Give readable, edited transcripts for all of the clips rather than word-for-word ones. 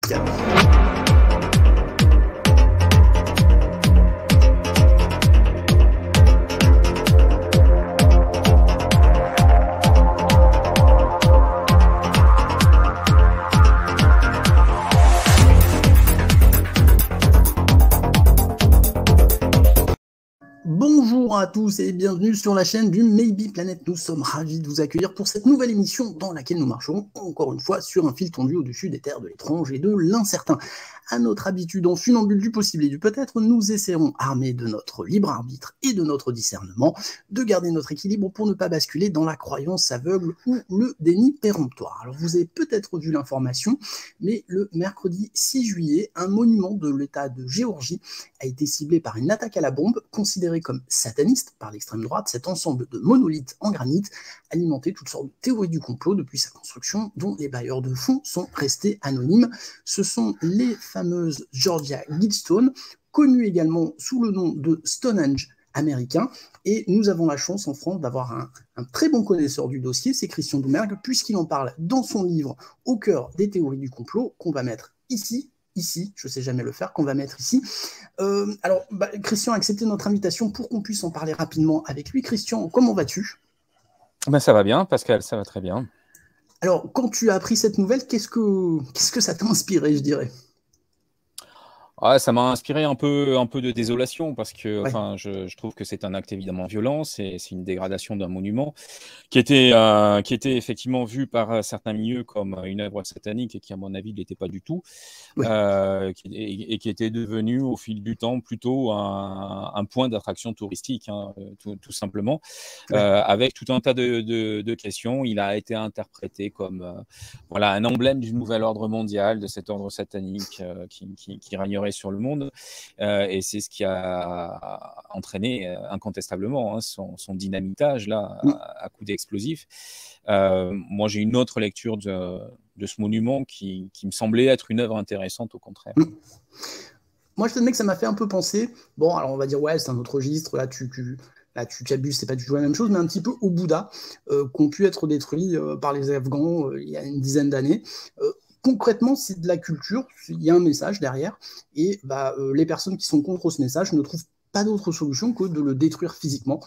Bonjour à tous et bienvenue sur la chaîne du Maybe Planet. Nous sommes ravis de vous accueillir pour cette nouvelle émission dans laquelle nous marcherons encore une fois sur un fil tendu au-dessus des terres de l'étrange et de l'incertain. À notre habitude, en funambule du possible et du peut-être, nous essaierons, armés de notre libre arbitre et de notre discernement, de garder notre équilibre pour ne pas basculer dans la croyance aveugle ou le déni péremptoire. Alors vous avez peut-être vu l'information, mais le mercredi 6 juillet, un monument de l'État de Géorgie a été ciblé par une attaque à la bombe, considérée comme sataniste par l'extrême droite. Cet ensemble de monolithes en granit alimentait toutes sortes de théories du complot depuis sa construction, dont les bailleurs de fonds sont restés anonymes. Ce sont les fameuse Georgia Guidestones, connue également sous le nom de Stonehenge américain, et nous avons la chance en France d'avoir un très bon connaisseur du dossier, c'est Christian Doumergue, puisqu'il en parle dans son livre Au cœur des théories du complot, qu'on va mettre ici, je ne sais jamais le faire, qu'on va mettre ici. Alors, Christian a accepté notre invitation pour qu'on puisse en parler rapidement avec lui. Christian, comment vas-tu ? Ça va bien, Pascal, ça va très bien. Alors, quand tu as appris cette nouvelle, qu'est-ce que ça t'a inspiré, je dirais ? Ça m'a inspiré un peu de désolation parce que ouais. Je trouve que c'est un acte évidemment violent, c'est une dégradation d'un monument qui était effectivement vu par certains milieux comme une œuvre satanique et qui à mon avis ne l'était pas du tout, oui. et qui était devenu au fil du temps plutôt un point d'attraction touristique, hein, tout simplement, ouais. Avec tout un tas de questions. Il a été interprété comme voilà, un emblème du nouvel ordre mondial, de cet ordre satanique qui régnerait sur le monde, et c'est ce qui a entraîné incontestablement son dynamitage là, à coups d'explosifs. Moi, j'ai une autre lecture de ce monument qui me semblait être une œuvre intéressante, au contraire. Moi, je t'admets que ça m'a fait un peu penser, bon, alors on va dire, ouais, c'est un autre registre, là, tu abuses, c'est pas du tout la même chose, mais un petit peu au Bouddha, qui ont pu être détruits par les Afghans il y a une dizaine d'années. Concrètement, c'est de la culture, il y a un message derrière, et les personnes qui sont contre ce message ne trouvent pas d'autre solution que de le détruire physiquement,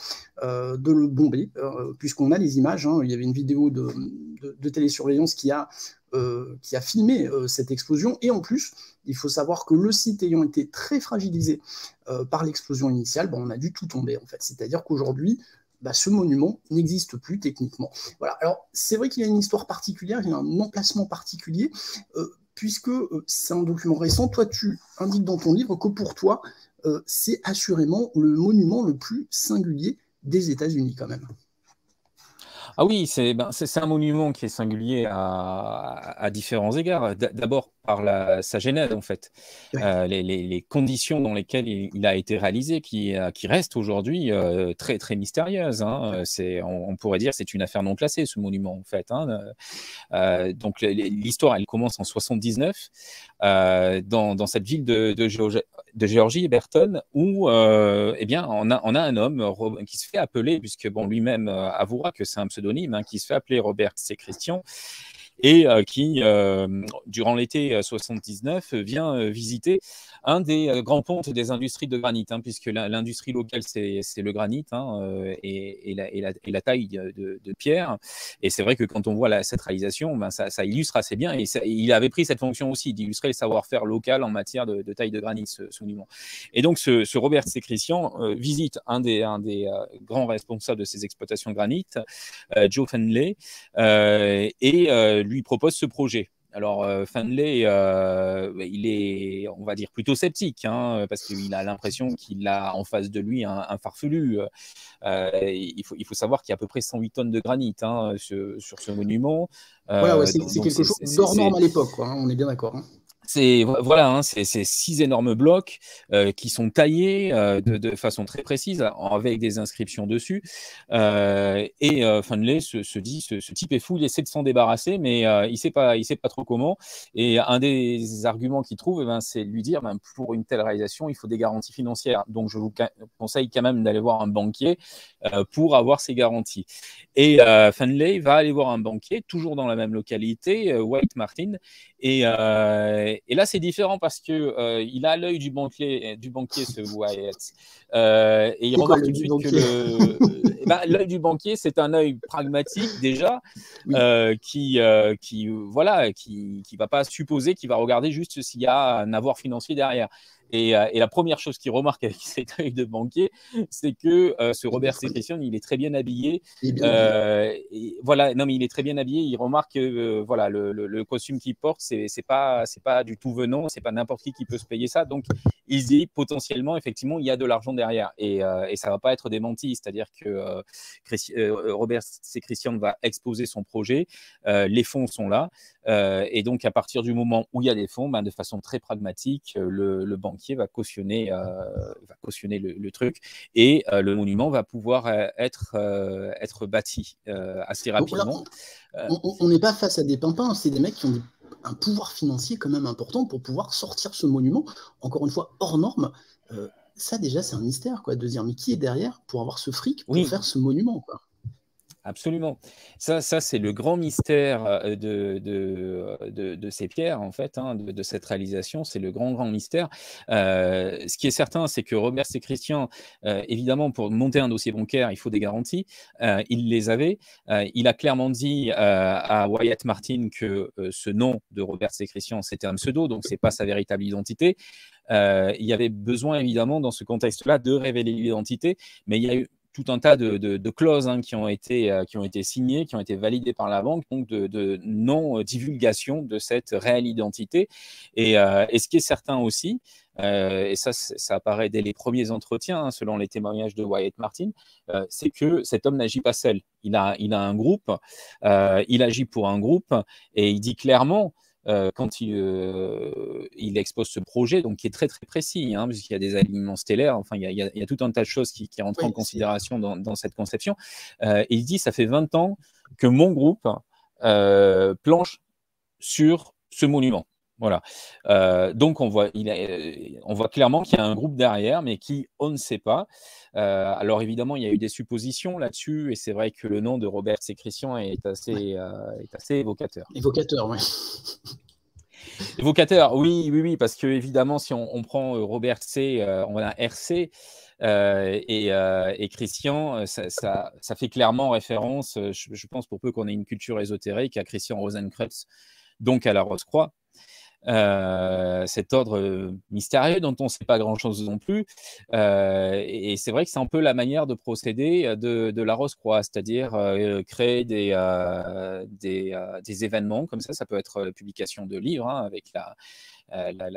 de le bomber, puisqu'on a les images, hein. Il y avait une vidéo de télésurveillance qui a filmé cette explosion, et en plus, il faut savoir que le site ayant été très fragilisé par l'explosion initiale, on a dû tout tomber, en fait. C'est-à-dire qu'aujourd'hui, ce monument n'existe plus techniquement. Voilà. Alors, c'est vrai qu'il y a une histoire particulière, il y a un emplacement particulier, puisque c'est un document récent. Toi, tu indiques dans ton livre que pour toi, c'est assurément le monument le plus singulier des États-Unis, quand même. Ah oui, c'est un monument qui est singulier à différents égards. D'abord par sa genèse, en fait. Ouais. Les conditions dans lesquelles il a été réalisé, qui restent aujourd'hui très, très mystérieuses, hein. On pourrait dire que c'est une affaire non classée, ce monument, en fait, hein. Donc, l'histoire, elle commence en 79, dans cette ville de Géorgie, Berton, où eh bien, on a un homme qui se fait appeler, puisque lui-même avouera que c'est un pseudonyme, hein, qui se fait appeler Robert C. Christian, et qui, durant l'été 79, vient visiter un des grands pontes des industries de granit, hein, puisque l'industrie locale, c'est le granit, hein, et la taille de pierre. Et c'est vrai que quand on voit cette réalisation, ça illustre assez bien. Et il avait pris cette fonction aussi d'illustrer le savoir-faire local en matière de taille de granit, ce monument. Et donc, ce Robert C. Christian visite un des grands responsables de ces exploitations de granit, Joe Fenley, et lui propose ce projet. Alors, Fenley, il est, on va dire, plutôt sceptique, hein, parce qu'il a l'impression qu'il a en face de lui un farfelu. Il faut savoir qu'il y a à peu près 108 tonnes de granit, hein, sur ce monument. Voilà, ouais, c'est quelque chose d'hors norme à l'époque, hein, on est bien d'accord, hein. Voilà, hein, c'est 6 énormes blocs qui sont taillés de façon très précise, avec des inscriptions dessus. Et Fenley se dit, ce type est fou, il essaie de s'en débarrasser, mais il sait pas trop comment. Et un des arguments qu'il trouve, c'est de lui dire, pour une telle réalisation, il faut des garanties financières. Donc, je vous conseille quand même d'aller voir un banquier pour avoir ces garanties. Et Fenley va aller voir un banquier, toujours dans la même localité, White Martin, et Et là, c'est différent parce que il a l'œil du banquier, ce Wyatt. Et il remarque tout de suite que l'œil du banquier, c'est un œil pragmatique déjà, oui. qui va pas supposer qu'il va regarder juste s'il y a un avoir financier derrière. Et la première chose qu'il remarque avec cet œil de banquier, c'est que ce Robert C. Christian, il est très bien habillé. Et voilà, non, mais il est très bien habillé. Il remarque que voilà, le costume qu'il porte, c'est pas du tout venant, c'est pas n'importe qui peut se payer ça. Donc, il se dit potentiellement, effectivement, il y a de l'argent derrière. Et ça va pas être démenti. C'est-à-dire que Robert C. Christian va exposer son projet. Les fonds sont là. Et donc, à partir du moment où il y a des fonds, de façon très pragmatique, le banquier va cautionner le truc et le monument va pouvoir être bâti assez rapidement. On n'est pas face à des pimpins, c'est des mecs qui ont un pouvoir financier quand même important pour pouvoir sortir ce monument, encore une fois, hors norme. Ça, déjà, c'est un mystère, quoi, de dire, mais qui est derrière pour avoir ce fric pour faire ce monument, quoi. Absolument. Ça c'est le grand mystère de ces pierres, en fait, de cette réalisation. C'est le grand mystère. Ce qui est certain, c'est que Robert C. Christian, évidemment, pour monter un dossier bancaire, il faut des garanties. Il les avait. Il a clairement dit à Wyatt Martin que ce nom de Robert C. Christian, c'était un pseudo, donc ce n'est pas sa véritable identité. Il y avait besoin, évidemment, dans ce contexte-là, de révéler l'identité, mais il y a eu tout un tas de clauses qui ont été signées, qui ont été validées par la banque, donc de non-divulgation de cette réelle identité. Et ce qui est certain aussi, et ça apparaît dès les premiers entretiens, selon les témoignages de Wyatt Martin, c'est que cet homme n'agit pas seul. Il a un groupe, il agit pour un groupe, et il dit clairement, quand il expose ce projet, donc qui est très très précis, puisqu'il y a des alignements stellaires, enfin il y a tout un tas de choses qui rentrent en considération dans cette conception. Et il dit, ça fait 20 ans que mon groupe planche sur ce monument. Voilà. Donc on voit clairement qu'il y a un groupe derrière, mais qui on ne sait pas. Alors évidemment, il y a eu des suppositions là-dessus, et c'est vrai que le nom de Robert C. Christian est assez évocateur. Évocateur, oui. Évocateur, oui, parce que évidemment, si on prend Robert C., on a RC. Et Christian, ça fait clairement référence, je pense, pour peu qu'on ait une culture ésotérique, à Christian Rosenkreuz, donc à la Rose-Croix. Cet ordre mystérieux dont on ne sait pas grand-chose non plus. Et c'est vrai que c'est un peu la manière de procéder de la Rose-Croix, c'est-à-dire créer des événements comme ça. Ça peut être la publication de livres avec la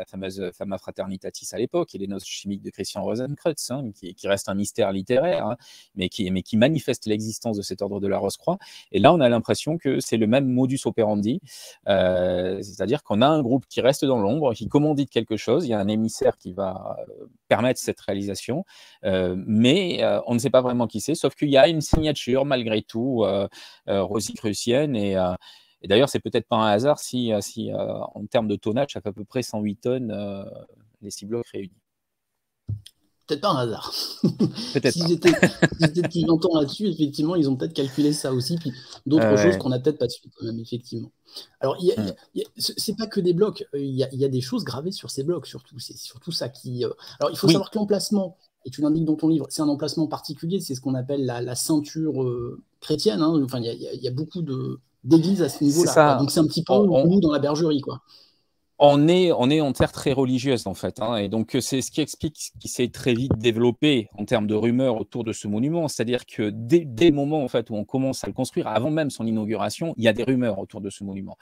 fameuse Fama Fraternitatis à l'époque et les noces chimiques de Christian Rosenkreuz, qui reste un mystère littéraire, mais qui manifeste l'existence de cet ordre de la Rose-Croix. Et là, on a l'impression que c'est le même modus operandi, c'est-à-dire qu'on a un groupe qui reste dans l'ombre, qui commandite quelque chose, il y a un émissaire qui va permettre cette réalisation, mais on ne sait pas vraiment qui c'est, sauf qu'il y a une signature malgré tout rosicrucienne et d'ailleurs, c'est peut-être pas un hasard si en termes de tonnage, ça fait à peu près 108 tonnes les 6 blocs réunis. Peut-être pas un hasard. Peut-être S'ils étaient depuis longtemps là-dessus, effectivement, ils ont peut-être calculé ça aussi, puis d'autres choses qu'on n'a peut-être pas su quand même, effectivement. Alors, c'est pas que des blocs, il y a des choses gravées sur ces blocs, surtout. C'est surtout ça qui... Alors, il faut savoir que l'emplacement, et tu l'indiques dans ton livre, c'est un emplacement particulier, c'est ce qu'on appelle la ceinture chrétienne. Enfin, il y a beaucoup d'églises à ce niveau-là. Donc, c'est un petit peu nous dans la bergerie, quoi. On est en terre très religieuse, en fait. Et donc, c'est ce qui explique ce qui s'est très vite développé en termes de rumeurs autour de ce monument. C'est-à-dire que dès le moment en fait, où on commence à le construire, avant même son inauguration, il y a des rumeurs autour de ce monument.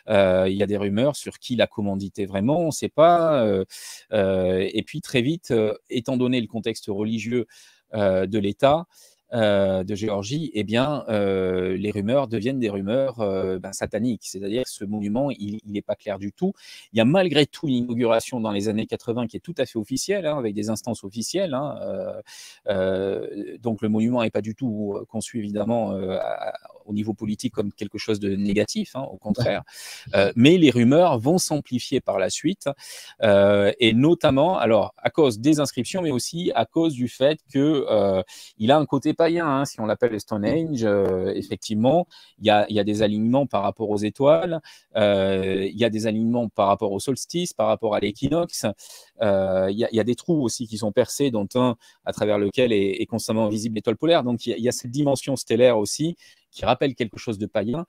Il y a des rumeurs sur qui l'a commandité vraiment, on ne sait pas. Et puis, très vite, étant donné le contexte religieux de l'État, de Géorgie, eh bien, les rumeurs deviennent des rumeurs sataniques. C'est-à-dire que ce monument, il n'est pas clair du tout. Il y a malgré tout une inauguration dans les années 80 qui est tout à fait officielle, avec des instances officielles. Donc, le monument n'est pas du tout conçu, évidemment, au niveau politique comme quelque chose de négatif, au contraire. Mais les rumeurs vont s'amplifier par la suite, et notamment, alors, à cause des inscriptions, mais aussi à cause du fait qu'il a un côté païen, hein, si on l'appelle le Stone Age, effectivement, il y a des alignements par rapport aux étoiles, il y a des alignements par rapport au solstice, par rapport à l'équinoxe, il y a des trous aussi qui sont percés, dont un à travers lequel est constamment visible l'étoile polaire. Donc, il y a cette dimension stellaire aussi qui rappelle quelque chose de païen,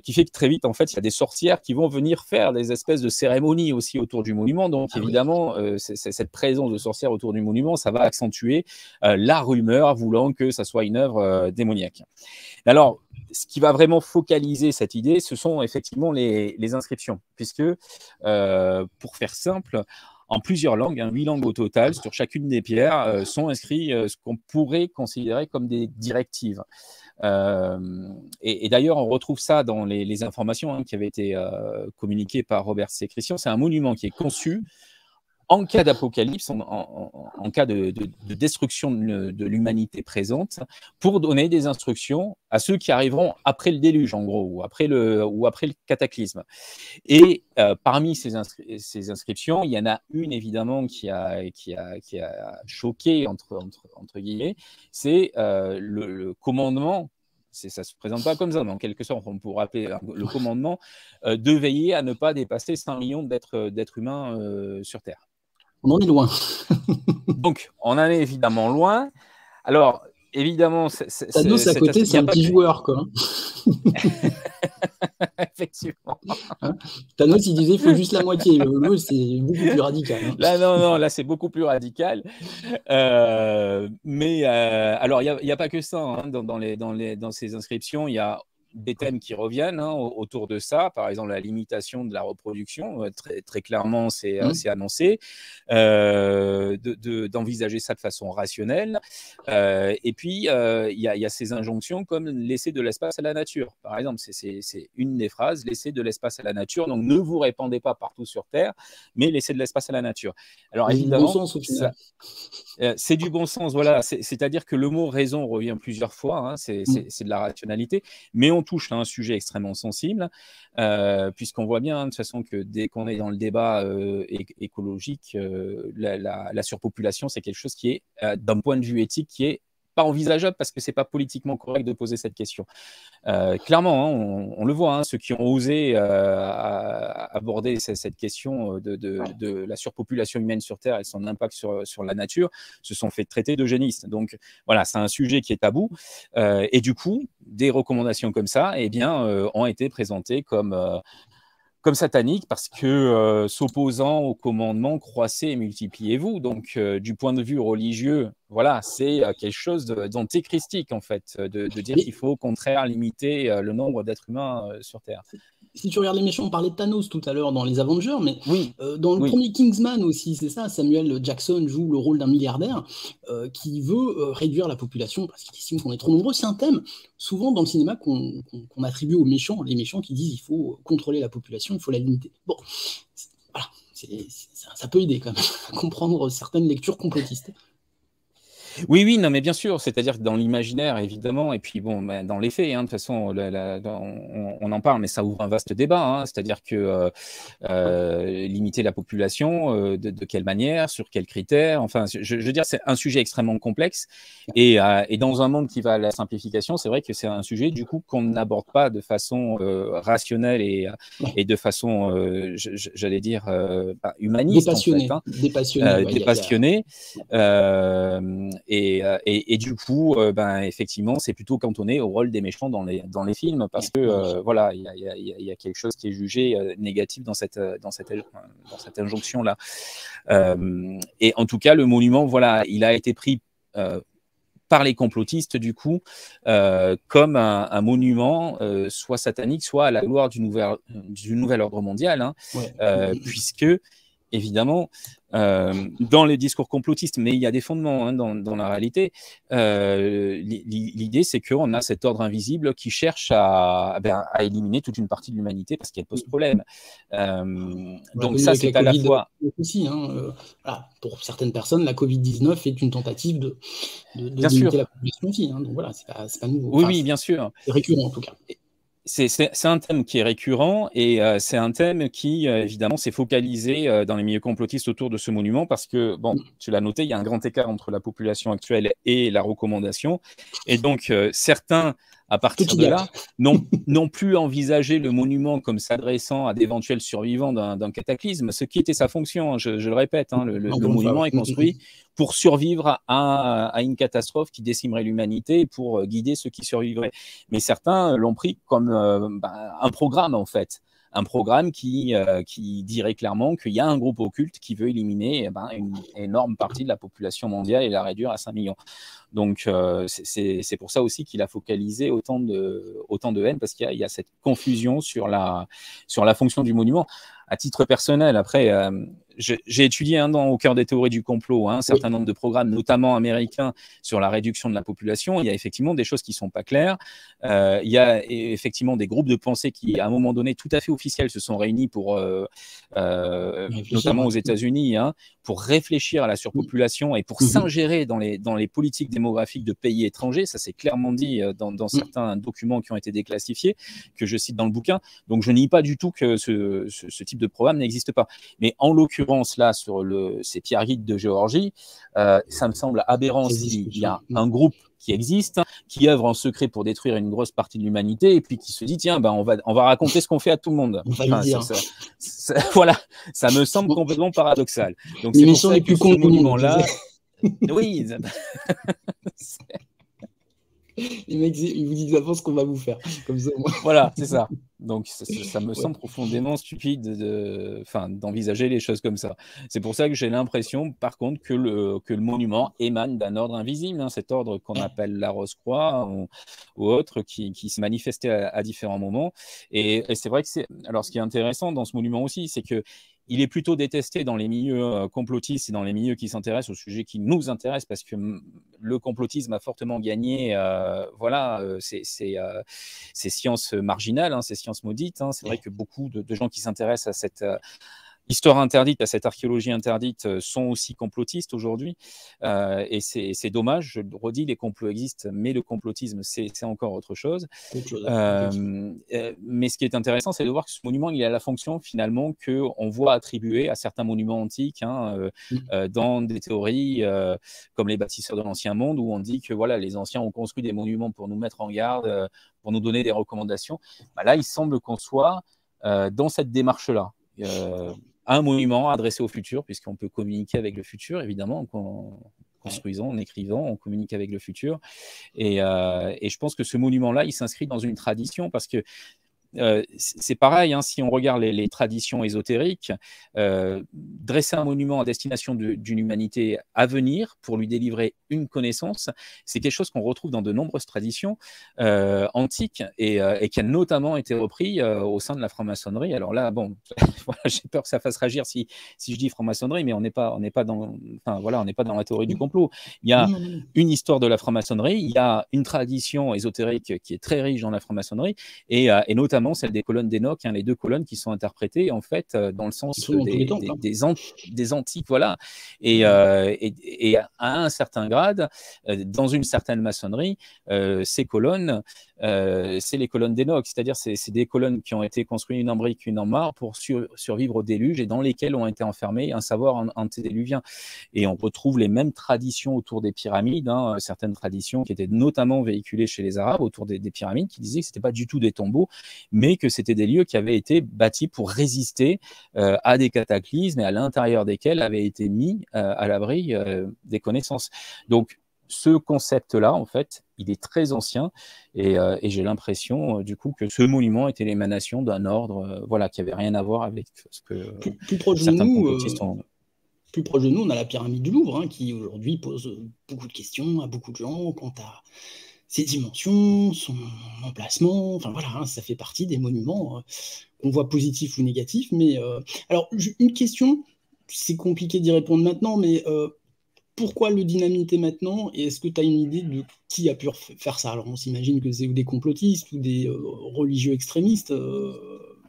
qui fait que très vite, en fait, il y a des sorcières qui vont venir faire des espèces de cérémonies aussi autour du monument. Donc, évidemment, cette présence de sorcières autour du monument, ça va accentuer la rumeur voulant que ça soit une œuvre démoniaque. Alors, ce qui va vraiment focaliser cette idée, ce sont effectivement les inscriptions, puisque, pour faire simple, en plusieurs langues, 8 langues au total, sur chacune des pierres, sont inscrits ce qu'on pourrait considérer comme des directives. Et d'ailleurs, on retrouve ça dans les informations qui avaient été communiquées par Robert C. Christian. C'est un monument qui est conçu en cas d'apocalypse, en cas de destruction de l'humanité présente, pour donner des instructions à ceux qui arriveront après le déluge, en gros, ou après le cataclysme. Et parmi ces inscriptions, il y en a une, évidemment, qui a choqué, entre guillemets, c'est le commandement. Ça ne se présente pas comme ça, mais en quelque sorte, on pourrait appeler le commandement de veiller à ne pas dépasser 5 millions d'êtres humains sur Terre. On en est loin. Donc, on en est évidemment loin. Alors, évidemment, Thanos à côté, c'est un petit joueur, quoi. Effectivement. Hein, Thanos, il disait il faut juste la moitié. C'est beaucoup plus radical. Hein. Là, non, là, c'est beaucoup plus radical. Mais alors, il n'y a pas que ça. Hein, dans ces inscriptions, il y a des thèmes qui reviennent autour de ça, par exemple la limitation de la reproduction, très clairement c'est annoncé, d'envisager ça de façon rationnelle, et puis il y a ces injonctions comme laisser de l'espace à la nature, par exemple, c'est une des phrases, laisser de l'espace à la nature, donc ne vous répandez pas partout sur Terre, mais laissez de l'espace à la nature. Alors évidemment, bon sens, au final. C'est du bon sens, voilà, c'est-à-dire que le mot raison revient plusieurs fois, c'est de la rationalité, mais on touche là un sujet extrêmement sensible, puisqu'on voit bien de toute façon que dès qu'on est dans le débat écologique, la surpopulation, c'est quelque chose qui est, d'un point de vue éthique, qui est pas envisageable parce que c'est pas politiquement correct de poser cette question. Clairement, on le voit, ceux qui ont osé aborder cette question de la surpopulation humaine sur Terre et son impact sur la nature se sont fait traiter d'eugénistes. Donc voilà, c'est un sujet qui est tabou. Et du coup, des recommandations comme ça ont été présentées comme satanique parce que s'opposant au commandement, croissez et multipliez-vous. Donc, du point de vue religieux, voilà, c'est quelque chose d'antéchristique, en fait, de dire qu'il faut au contraire limiter le nombre d'êtres humains sur Terre. Si tu regardes les méchants, on parlait de Thanos tout à l'heure dans les Avengers, mais oui. Dans le premier Kingsman aussi, c'est ça, Samuel Jackson joue le rôle d'un milliardaire qui veut réduire la population parce qu'il estime qu'on est trop nombreux. C'est un thème souvent dans le cinéma qu'on attribue aux méchants, les méchants qui disent il faut contrôler la population, il faut la limiter. Bon, voilà, ça peut aider quand même à comprendre certaines lectures complotistes. Oui, non, mais bien sûr, c'est-à-dire que dans l'imaginaire, évidemment, et puis bon, dans les faits, de toute façon, on en parle, mais ça ouvre un vaste débat, c'est-à-dire que limiter la population, de quelle manière, sur quels critères, enfin, je veux dire, c'est un sujet extrêmement complexe, et dans un monde qui va à la simplification, c'est vrai que c'est un sujet, du coup, qu'on n'aborde pas de façon rationnelle et de façon, j'allais dire, humaniste, dépassionné, en fait, dépassionné. Et du coup, effectivement, c'est plutôt cantonné au rôle des méchants dans les films, parce que voilà, il y a quelque chose qui est jugé négatif dans cette injonction-là. Et en tout cas, le monument, voilà, il a été pris par les complotistes, du coup, comme un monument soit satanique, soit à la gloire du nouvel ordre mondial, puisque, évidemment, dans les discours complotistes, mais il y a des fondements dans la réalité. L'idée, c'est qu'on a cet ordre invisible qui cherche à éliminer toute une partie de l'humanité parce qu'elle pose problème. Donc ça, c'est à la fois... Aussi, voilà, pour certaines personnes, la Covid-19 est une tentative de bien limiter sûr. la population aussi. Donc voilà, c'est pas nouveau. Oui, bien sûr. C'est récurrent en tout cas. c'est un thème qui est récurrent et c'est un thème qui, évidemment, s'est focalisé dans les milieux complotistes autour de ce monument parce que, bon, tu l'as noté, il y a un grand écart entre la population actuelle et la recommandation. Et donc, certains, à partir de là, n'ont plus envisagé le monument comme s'adressant à d'éventuels survivants d'un cataclysme, ce qui était sa fonction, hein, je le répète, hein, le monument est construit pour survivre à une catastrophe qui décimerait l'humanité, pour guider ceux qui survivraient. Mais certains l'ont pris comme un programme, en fait. Un programme qui dirait clairement qu'il y a un groupe occulte qui veut éliminer une énorme partie de la population mondiale et la réduire à 5 millions. Donc, c'est pour ça aussi qu'il a focalisé autant de haine, parce qu'il y a cette confusion sur la fonction du monument. À titre personnel, après, j'ai étudié au cœur des théories du complot un certain nombre de programmes, notamment américains, sur la réduction de la population. Il y a effectivement des choses qui ne sont pas claires. Il y a effectivement des groupes de pensée qui, à un moment donné, tout à fait officiels, se sont réunis pour, notamment aux États-Unis, pour réfléchir à la surpopulation et pour s'ingérer dans les politiques démographiques de pays étrangers. Ça, c'est clairement dit dans certains documents qui ont été déclassifiés, que je cite dans le bouquin. Donc, je nie pas du tout que ce type de programme n'existe pas. Mais en l'occurrence, là, sur ces pierres-guides de Géorgie, ça me semble aberrant s'il y a un groupe qui existe, qui œuvre en secret pour détruire une grosse partie de l'humanité, et puis qui se dit, tiens, on va raconter ce qu'on fait à tout le monde. Voilà, ça me semble complètement paradoxal. Donc, c'est pour ça que ce monument-là... Oui, les mecs, ils vous disent d'avance qu'on va vous faire. Comme ça, moi. Voilà, c'est ça. Donc, ça me semble profondément stupide d'envisager les choses comme ça. C'est pour ça que j'ai l'impression, par contre, que le monument émane d'un ordre invisible, cet ordre qu'on appelle la Rose-Croix ou autre, qui se manifestait à différents moments. Et c'est vrai que alors, ce qui est intéressant dans ce monument aussi, c'est que il est plutôt détesté dans les milieux complotistes et dans les milieux qui s'intéressent au sujet qui nous intéresse, parce que le complotisme a fortement gagné ces sciences marginales, ces sciences maudites. C'est vrai que beaucoup de gens qui s'intéressent à cette histoire interdite, à cette archéologie interdite, sont aussi complotistes aujourd'hui. Et c'est dommage, je le redis, les complots existent, mais le complotisme, c'est encore autre chose. Mais ce qui est intéressant, c'est de voir que ce monument, il a la fonction, finalement, qu'on voit attribuer à certains monuments antiques, dans des théories comme les bâtisseurs de l'Ancien Monde, où on dit que voilà, les anciens ont construit des monuments pour nous mettre en garde, pour nous donner des recommandations. Là, il semble qu'on soit dans cette démarche-là. Un monument adressé au futur, puisqu'on peut communiquer avec le futur, évidemment, en construisant, en écrivant, on communique avec le futur. Et je pense que ce monument-là, il s'inscrit dans une tradition, parce que c'est pareil, si on regarde les traditions ésotériques, dresser un monument à destination d'une humanité à venir pour lui délivrer une connaissance, c'est quelque chose qu'on retrouve dans de nombreuses traditions antiques et qui a notamment été repris au sein de la franc-maçonnerie. Alors là, bon, voilà, j'ai peur que ça fasse réagir si je dis franc-maçonnerie, mais on n'est pas dans la théorie du complot. Il y a une histoire de la franc-maçonnerie, il y a une tradition ésotérique qui est très riche dans la franc-maçonnerie, et notamment celle des colonnes d'Enoch, les deux colonnes qui sont interprétées en fait dans le sens des antiques, voilà. Et à un certain grade, dans une certaine maçonnerie, ces colonnes, c'est les colonnes d'Enoch, c'est-à-dire c'est des colonnes qui ont été construites une en brique, une en marbre, pour survivre au déluge, et dans lesquelles ont été enfermés un savoir antédéluvien. Et on retrouve les mêmes traditions autour des pyramides, certaines traditions qui étaient notamment véhiculées chez les Arabes autour des pyramides, qui disaient que ce n'était pas du tout des tombeaux, mais que c'était des lieux qui avaient été bâtis pour résister à des cataclysmes, et à l'intérieur desquels avaient été mis à l'abri des connaissances. Donc, ce concept-là, en fait, il est très ancien, et j'ai l'impression, du coup, que ce monument était l'émanation d'un ordre qui n'avait rien à voir avec ce que certains complotistes ont... Plus proche de nous, on a la pyramide du Louvre, qui aujourd'hui pose beaucoup de questions à beaucoup de gens quant à ses dimensions, son emplacement, enfin voilà, ça fait partie des monuments qu'on voit positifs ou négatifs. Mais alors, une question, c'est compliqué d'y répondre maintenant, mais pourquoi le dynamiter maintenant? Et est-ce que tu as une idée de qui a pu faire ça? Alors, on s'imagine que c'est ou des complotistes ou des religieux extrémistes,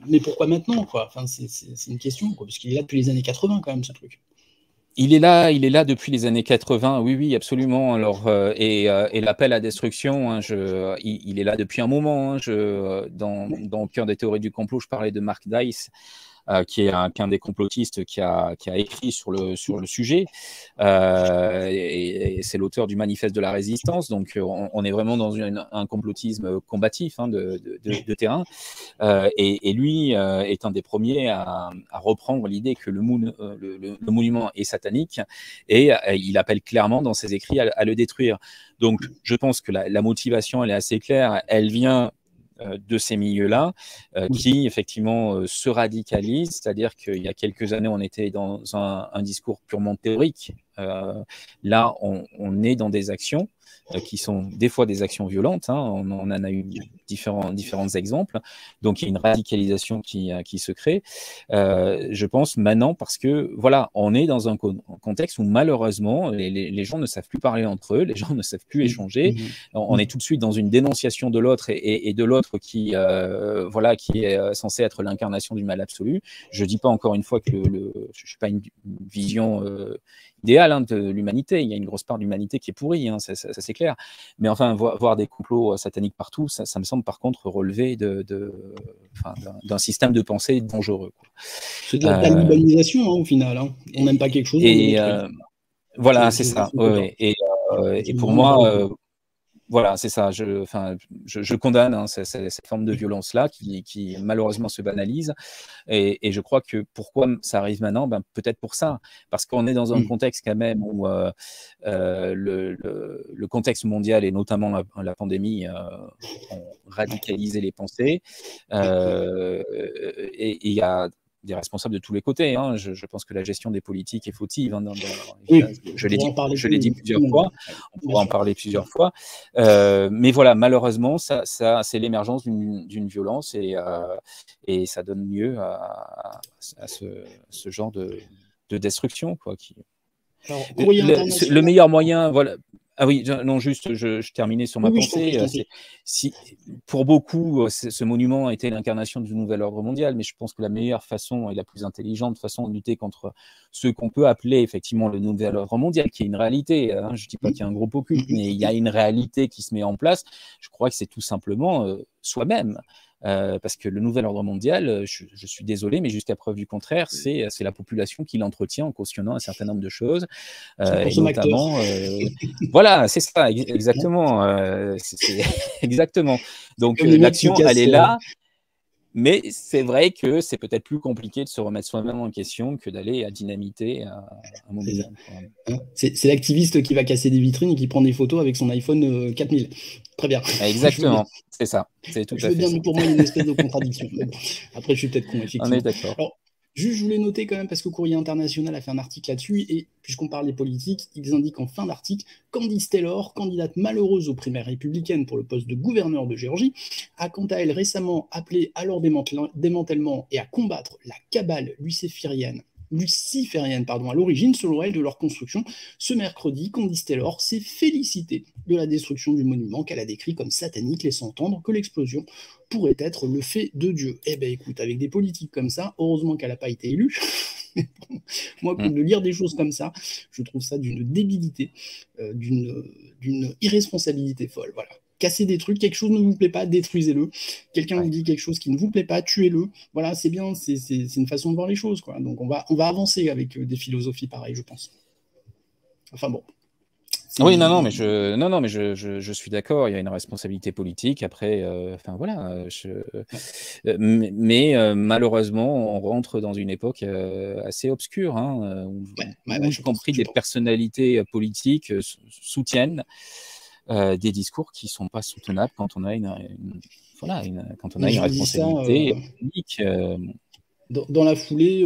mais pourquoi maintenant, quoi? Enfin, c'est une question, quoi, parce qu'il est là depuis les années 80, quand même, ce truc. Il est là depuis les années 80, oui, oui, absolument. Alors, et l'appel à destruction, hein, il est là depuis un moment. Hein, dans le cœur des théories du complot, je parlais de Mark Dice, qui est qu'un des complotistes qui a écrit sur le sujet. Et c'est l'auteur du Manifeste de la Résistance. Donc, on est vraiment dans un complotisme combatif, hein, de terrain. Et lui est un des premiers à reprendre l'idée que le monument est satanique, et il appelle clairement dans ses écrits à le détruire. Donc, je pense que la motivation, elle est assez claire. Elle vient de ces milieux-là, qui effectivement se radicalisent, c'est-à-dire qu'il y a quelques années, on était dans un discours purement théorique. Là, on est dans des actions qui sont des fois des actions violentes, hein, on en a eu différents exemples, donc il y a une radicalisation qui se crée, je pense maintenant, parce que voilà, on est dans un contexte où malheureusement les gens ne savent plus parler entre eux, les gens ne savent plus échanger, on est tout de suite dans une dénonciation de l'autre, et de l'autre qui voilà, qui est censé être l'incarnation du mal absolu. Je dis pas encore une fois que je suis pas une vision idéal, hein, de l'humanité. Il y a une grosse part de l'humanité qui est pourrie, hein, ça c'est clair. Mais enfin, voir des complots sataniques partout, ça me semble par contre relever d'un système de pensée dangereux, quoi. C'est de la talibanisation, hein, au final. Hein. On n'aime pas quelque chose, on le détruit. Voilà, c'est ça. Ouais, et pour moi, voilà, c'est ça. Je condamne, hein, cette forme de violence-là qui malheureusement se banalise. Et je crois que pourquoi ça arrive maintenant, ben, peut-être pour ça. Parce qu'on est dans un contexte quand même où le contexte mondial, et notamment la pandémie, ont radicalisé les pensées. Et il y a des responsables de tous les côtés, hein. Je pense que la gestion des politiques est fautive, hein, je l'ai dit plusieurs fois, on pourra en parler plusieurs fois. Mais voilà, malheureusement, ça c'est l'émergence d'une violence, et ça donne lieu à ce genre de destruction, quoi. Alors, le meilleur moyen, voilà. Ah oui, non, juste, je terminais sur ma pensée. Pour beaucoup, ce monument était l'incarnation du nouvel ordre mondial, mais je pense que la meilleure façon et la plus intelligente façon de lutter contre ce qu'on peut appeler effectivement le nouvel ordre mondial, qui est une réalité, hein, je ne dis pas qu'il y a un groupe occulte, mais il y a une réalité qui se met en place. Je crois que c'est tout simplement soi-même. Parce que le nouvel ordre mondial, je suis désolé, mais jusqu'à preuve du contraire, c'est la population qui l'entretient en cautionnant un certain nombre de choses, et notamment, voilà, c'est ça, exactement, exactement. Donc l'action, elle est là, mais c'est vrai que c'est peut-être plus compliqué de se remettre soi-même en question que d'aller à dynamiter un monument. C'est l'activiste qui va casser des vitrines et qui prend des photos avec son iPhone 4000. Très bien. Exactement, c'est ça. C'est tout à fait ça. Pour moi, il y a une espèce de contradiction. Après, je suis peut-être con, effectivement. On est d'accord. Alors, juste, je voulais noter quand même, parce que Courrier International a fait un article là-dessus, et puisqu'on parle des politiques, ils indiquent en fin d'article: Candice Taylor, candidate malheureuse aux primaires républicaines pour le poste de gouverneur de Géorgie, a quant à elle récemment appelé à leur démantèlement et à combattre la cabale luciférienne à l'origine, selon elle, de leur construction. Ce mercredi, Candice Taylor s'est félicitée de la destruction du monument qu'elle a décrit comme satanique, laissant entendre que l'explosion pourrait être le fait de Dieu. Eh bien, écoute, avec des politiques comme ça, heureusement qu'elle n'a pas été élue. Moi, de lire des choses comme ça, je trouve ça d'une débilité, d'une irresponsabilité folle. Voilà. Cassez des trucs, quelque chose ne vous plaît pas, détruisez-le. Quelqu'un vous dit quelque chose qui ne vous plaît pas, tuez-le. Voilà, c'est bien, c'est une façon de voir les choses, quoi. Donc on va avancer avec des philosophies pareilles, je pense. Enfin bon. Oui, non, mais je suis d'accord. Il y a une responsabilité politique. Après, enfin voilà. Mais malheureusement, on rentre dans une époque assez obscure, hein, où y compris des personnalités politiques soutiennent des discours qui ne sont pas soutenables quand on a une responsabilité publique. Dans la foulée,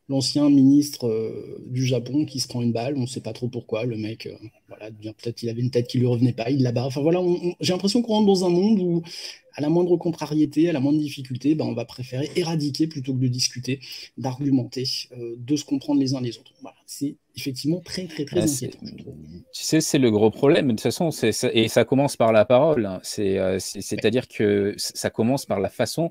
l'ancien ministre du Japon qui se prend une balle, on ne sait pas trop pourquoi, le mec, voilà, peut-être qu'il avait une tête qui ne lui revenait pas, il la barre. Enfin voilà, j'ai l'impression qu'on rentre dans un monde où à la moindre contrariété, à la moindre difficulté, on va préférer éradiquer plutôt que de discuter, d'argumenter, de se comprendre les uns les autres. Voilà, c'est effectivement très, très, très inquiétant. Tu sais, c'est le gros problème. De toute façon, et ça commence par la parole. Hein. C'est-à-dire que ça commence par la façon.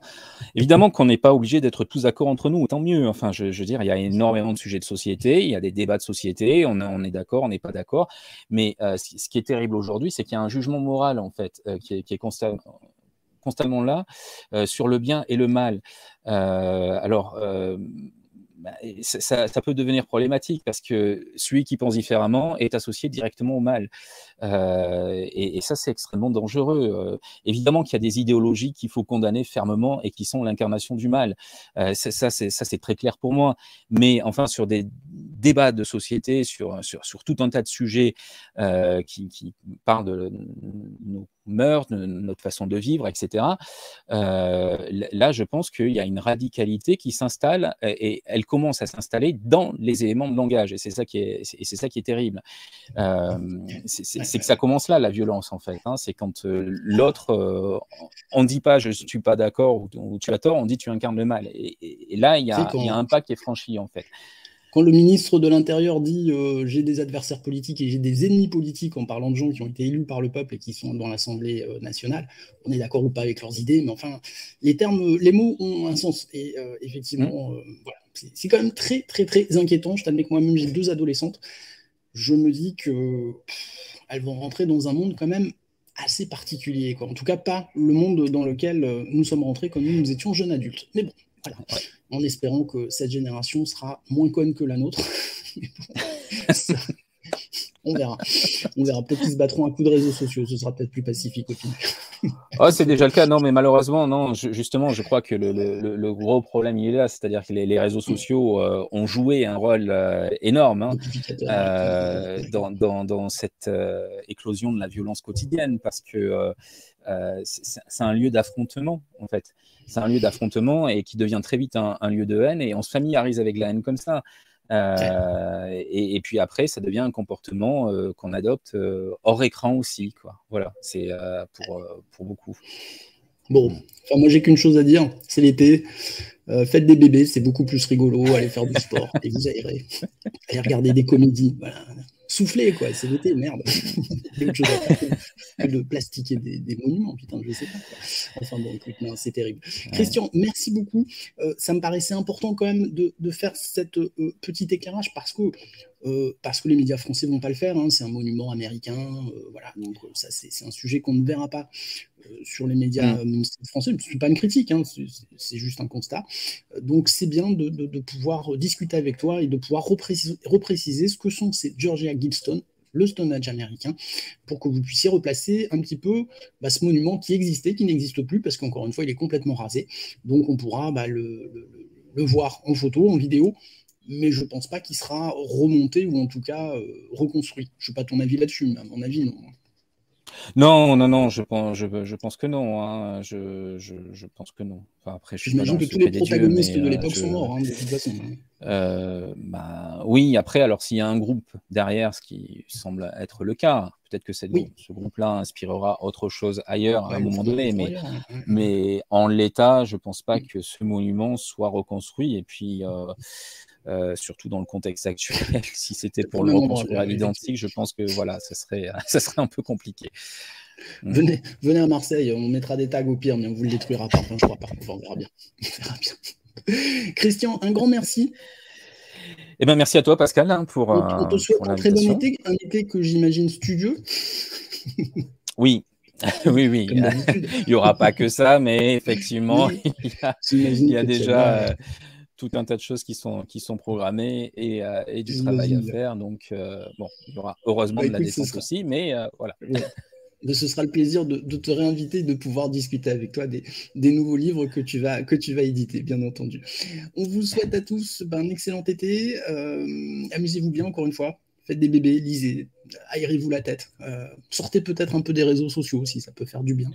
Évidemment qu'on n'est pas obligé d'être tous d'accord entre nous, tant mieux. Enfin, je veux dire, il y a énormément de sujets de société, il y a des débats de société, on est d'accord, on n'est pas d'accord. Mais ce qui est terrible aujourd'hui, c'est qu'il y a un jugement moral, en fait, qui est constamment là, sur le bien et le mal. Ça peut devenir problématique parce que celui qui pense différemment est associé directement au mal. Et ça, c'est extrêmement dangereux. Évidemment qu'il y a des idéologies qu'il faut condamner fermement et qui sont l'incarnation du mal. Ça, c'est très clair pour moi. Mais enfin, sur des débats de société, sur tout un tas de sujets qui parlent de nos mœurs, de notre façon de vivre, etc. Là, je pense qu'il y a une radicalité qui s'installe et elle commence à s'installer dans les éléments de langage. Et c'est ça qui est terrible. C'est que ça commence là, la violence, en fait. Hein. C'est quand l'autre, on ne dit pas « je ne suis pas d'accord » ou « tu as tort », on dit « tu incarnes le mal ». Et là, il y a un pas qui est franchi, en fait. Quand le ministre de l'Intérieur dit j'ai des adversaires politiques et j'ai des ennemis politiques en parlant de gens qui ont été élus par le peuple et qui sont dans l'Assemblée nationale, on est d'accord ou pas avec leurs idées, mais enfin, les mots ont un sens. Et effectivement, voilà, c'est quand même très, très, très inquiétant. Je t'admets que moi-même, j'ai 2 adolescentes. Je me dis qu'elles vont rentrer dans un monde quand même assez particulier, quoi. En tout cas, pas le monde dans lequel nous sommes rentrés quand nous étions jeunes adultes. Mais bon, voilà. Ouais. En espérant que cette génération sera moins conne que la nôtre. Ça, on verra. On verra. Peut-être qu'ils se battront à coups de réseaux sociaux. Ce sera peut-être plus pacifique au final. Oh, c'est déjà le cas. Non, mais malheureusement, non. Justement, je crois que le gros problème, il est là. C'est-à-dire que les réseaux sociaux ont joué un rôle énorme dans cette éclosion de la violence quotidienne parce que c'est un lieu d'affrontement, en fait. C'est un lieu d'affrontement et qui devient très vite un lieu de haine et on se familiarise avec la haine comme ça. Et puis après, ça devient un comportement qu'on adopte hors écran aussi, quoi. Voilà, c'est pour beaucoup. Bon, enfin, moi j'ai qu'une chose à dire, c'est l'été. Faites des bébés, c'est beaucoup plus rigolo. Allez faire du sport et vous aérez. Allez regarder des comédies. Voilà. Soufflez, quoi, c'est l'été, merde. Il y a autre chose à faire que de plastiquer des monuments, putain, je sais pas. Quoi. Enfin bon, écoute, non, c'est terrible. Christian, merci beaucoup. Ça me paraissait important quand même de faire cette petit éclairage parce que les médias français vont pas le faire. Hein, c'est un monument américain, voilà. Donc ça, c'est un sujet qu'on ne verra pas sur les médias français. C'est pas une critique, hein, c'est juste un constat. Donc c'est bien de pouvoir discuter avec toi et de pouvoir repréciser ce que sont ces Georgia Guidestones, le Stonehenge américain, pour que vous puissiez replacer un petit peu ce monument qui existait, qui n'existe plus, parce qu'encore une fois, il est complètement rasé. Donc on pourra le voir en photo, en vidéo, mais je ne pense pas qu'il sera remonté ou en tout cas reconstruit. Je ne sais pas ton avis là-dessus, mais à mon avis, non. Non, je pense que non. Hein. Je pense que non. Enfin, après, j'imagine que tous les protagonistes de l'époque sont morts, hein, de toute façon. Oui, après, alors s'il y a un groupe derrière, ce qui semble être le cas, peut-être que ce groupe-là inspirera autre chose ailleurs à un moment donné, mais en l'état, je ne pense pas que ce monument soit reconstruit. Et puis, surtout dans le contexte actuel, si c'était pour le reconstruire à l'identique, je pense que voilà, ça serait un peu compliqué. Venez à Marseille, on mettra des tags au pire, mais on vous le détruira pas. Enfin, je crois pas. Enfin, on verra bien. Christian, un grand merci. Eh ben, merci à toi, Pascal, pour on te souhaite un très bon été, un été que j'imagine studieux. Oui. Oui. Il n'y aura pas que ça, mais effectivement, il y a déjà tout un tas de choses qui sont programmées et du travail à faire. Donc, il y aura heureusement de la défense aussi, mais voilà. Ce sera le plaisir de te réinviter, de pouvoir discuter avec toi des nouveaux livres que tu vas éditer, bien entendu. On vous souhaite à tous un excellent été. Amusez-vous bien, encore une fois. Faites des bébés, lisez, aérez-vous la tête. Sortez peut-être un peu des réseaux sociaux aussi, ça peut faire du bien.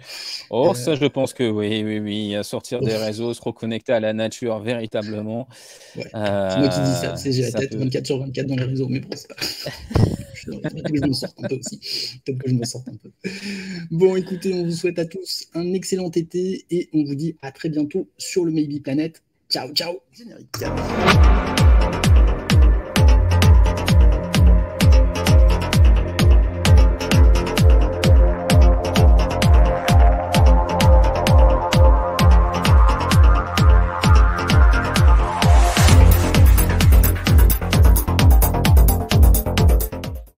Oh, ça, je pense que oui. Sortir des réseaux, se reconnecter à la nature véritablement. Ouais. C'est moi qui dis ça, j'ai la tête 24/24 dans les réseaux, mais bon, c'est pas que je me sorte un peu aussi. Peut-être que je me sorte un peu. Bon, écoutez, on vous souhaite à tous un excellent été et on vous dit à très bientôt sur le Maybe Planet. Ciao, ciao. Générique.